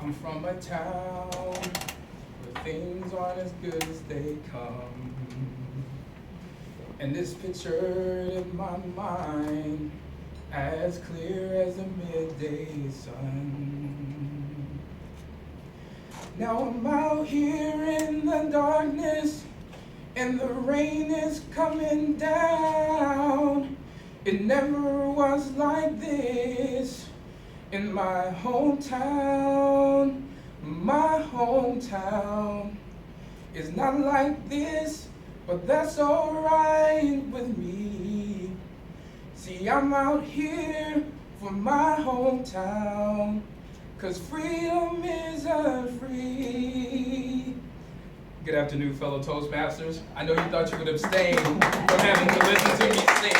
I'm from a town where things aren't as good as they come. And this picture in my mind, as clear as the midday sun. Now I'm out here in the darkness, and the rain is coming down. It never was like this in my hometown. My hometown is not like this, but that's alright with me. See, I'm out here for my hometown, 'cause freedom isn't free. Good afternoon, fellow Toastmasters. I know you thought you would abstain from having to listen to me sing,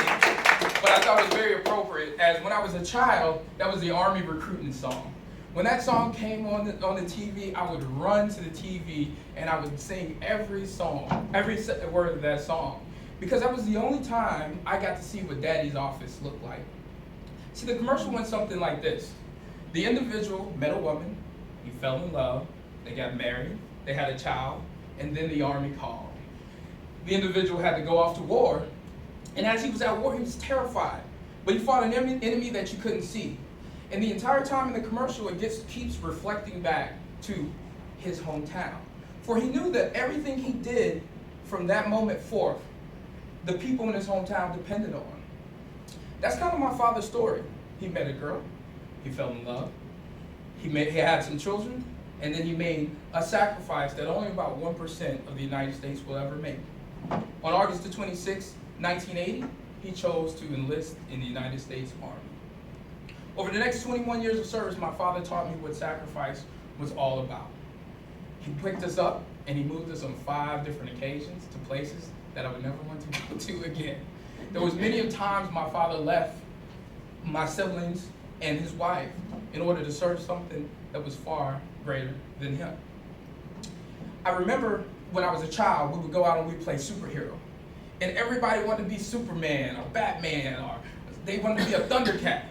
but I thought it was very appropriate, as when I was a child, that was the Army recruiting song. When that song came on the TV, I would run to the TV and I would sing every song, every word of that song, because that was the only time I got to see what Daddy's office looked like. See, the commercial went something like this. The individual met a woman, he fell in love, they got married, they had a child, and then the Army called. The individual had to go off to war, and as he was at war, he was terrified, but he fought an enemy that you couldn't see. And the entire time in the commercial, it keeps reflecting back to his hometown. For he knew that everything he did from that moment forth, the people in his hometown depended on. That's kind of my father's story. He met a girl, he fell in love, he had some children, and then he made a sacrifice that only about 1% of the United States will ever make. On August the 26th, 1980, he chose to enlist in the United States Army. Over the next 21 years of service, my father taught me what sacrifice was all about. He picked us up and he moved us on 5 different occasions to places that I would never want to go to again. There was many of times my father left my siblings and his wife in order to serve something that was far greater than him. I remember when I was a child, we would go out and we'd play superhero. And everybody wanted to be Superman or Batman, or they wanted to be a Thundercat.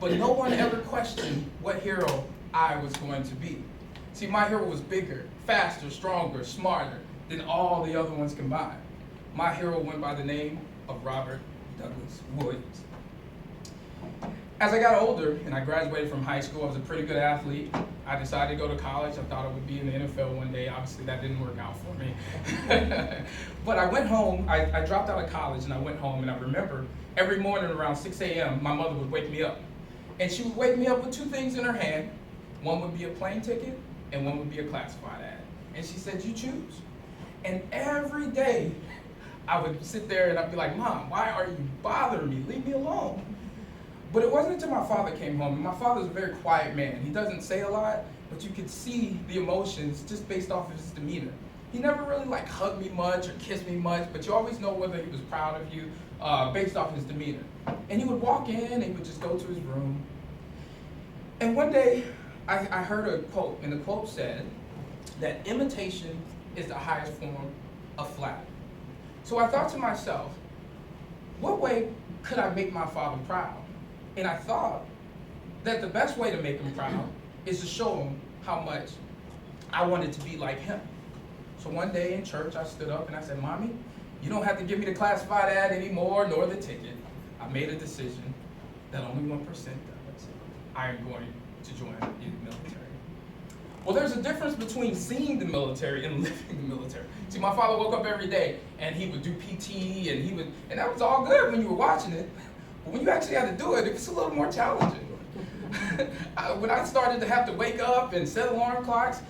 But no one ever questioned what hero I was going to be. See, my hero was bigger, faster, stronger, smarter than all the other ones combined. My hero went by the name of Robert Douglas Williams. As I got older and I graduated from high school, I was a pretty good athlete. I decided to go to college. I thought I would be in the NFL one day. Obviously, that didn't work out for me. But I went home. I dropped out of college and I went home, and I remember every morning around 6 a.m., my mother would wake me up. And she would wake me up with 2 things in her hand. One would be a plane ticket, and one would be a classified ad. And she said, "You choose." And every day, I would sit there and I'd be like, "Mom, why are you bothering me? Leave me alone." But it wasn't until my father came home, and my father's a very quiet man. He doesn't say a lot, but you could see the emotions just based off of his demeanor. He never really hugged me much or kissed me much, but you always know whether he was proud of you based off his demeanor. And he would walk in and he would just go to his room. And one day, I heard a quote, and the quote said that imitation is the highest form of flattery. So I thought to myself, what way could I make my father proud? And I thought that the best way to make him proud is to show him how much I wanted to be like him. So one day in church, I stood up and I said, "Mommy, you don't have to give me the classified ad anymore, nor the ticket. I made a decision that only 1% does. I am going to join in the military." Well, there's a difference between seeing the military and living the military. See, my father woke up every day and he would do PT, and that was all good when you were watching it. But when you actually had to do it, it was a little more challenging. When I started to have to wake up and set alarm clocks,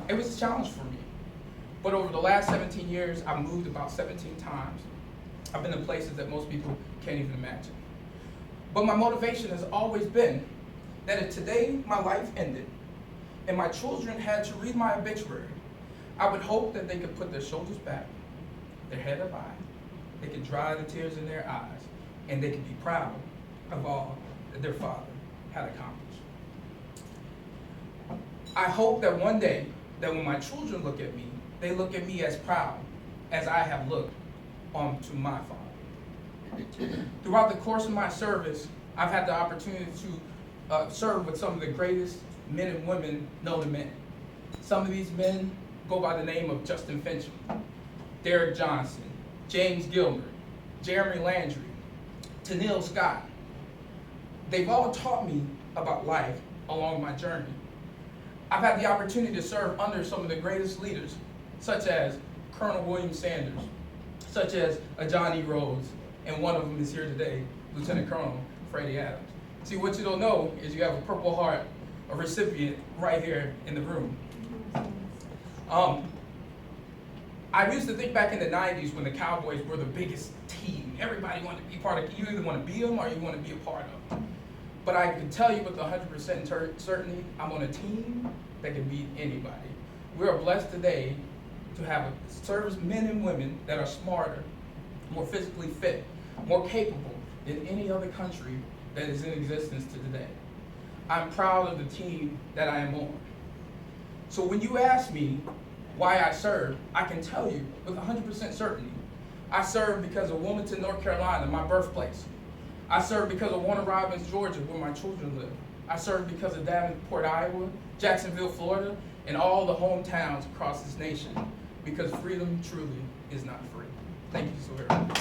it was a challenge for me. But over the last 17 years, I've moved about 17 times. I've been in places that most people can't even imagine. But my motivation has always been that if today my life ended and my children had to read my obituary, I would hope that they could put their shoulders back, their head up high, they could dry the tears in their eyes, and they could be proud of all that their father had accomplished. I hope that one day, that when my children look at me, they look at me as proud as I have looked onto my father. Throughout the course of my service, I've had the opportunity to served with some of the greatest men and women known to men. Some of these men go by the name of Justin Fincham, Derek Johnson, James Gilmer, Jeremy Landry, Tennille Scott. They've all taught me about life along my journey. I've had the opportunity to serve under some of the greatest leaders, such as Colonel William Sanders, such as Johnny Rhodes, and one of them is here today, Lieutenant Colonel Freddie Adams. See, what you don't know is you have a Purple Heart, a recipient right here in the room. I used to think back in the 90s when the Cowboys were the biggest team. Everybody wanted to be part of it. You either want to be them or you want to be a part of them. But I can tell you with 100% certainty, I'm on a team that can beat anybody. We are blessed today to have service men and women that are smarter, more physically fit, more capable than any other country that is in existence to today. I'm proud of the team that I am on. So when you ask me why I serve, I can tell you with 100% certainty. I serve because of Wilmington, North Carolina, my birthplace. I serve because of Warner Robins, Georgia, where my children live. I serve because of Davenport, Iowa, Jacksonville, Florida, and all the hometowns across this nation, because freedom truly is not free. Thank you so very much.